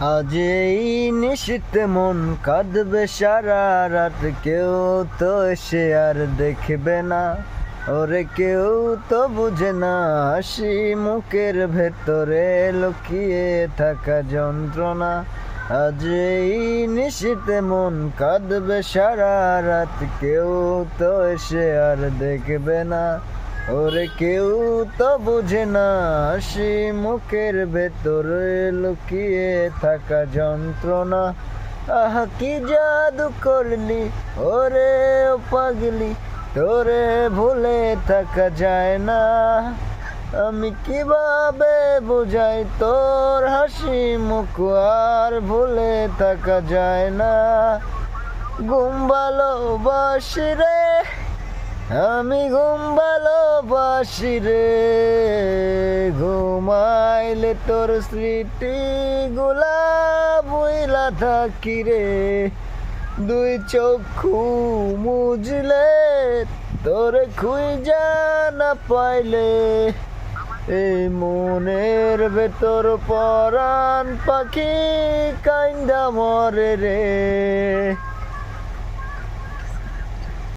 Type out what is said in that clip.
আজ এই নিশীথে মন কাঁদবে সারা রাত, কেউ তো এসে আর দেখবে না। ওরে কেউ তো বুঝে না হাসি মুখের ভেতরে লুকিয়ে থাকা যন্ত্রণা। আজ এই নিশীথে মন কাঁদবে সারা রাত, কেউ তো এসে আর দেখবে না। ওরে কেউ তো বুঝে না হাসি মুখের ভেতরে লুকিয়ে থাকা যন্ত্রণা। আহা কি জাদু করলি ওরে ও পাগলি, তোরে ভুলে থাকা যায় না। আমি কিভাবে বুঝাই তোর হাসি মুখ আর ভুলে থাকা যায় না। ঘুম ভালোবাসি রে, আমি ঘুম ভালোবাসি রে। ঘুমাইলে তোর স্মৃতি গুলা বইলা থাকি রে। দুই চক্ষু মুজলে তোরে খুঁজা না পাইলে, এই মনের ভেতর পরাণ পাখি কাইন্দা মরে রে।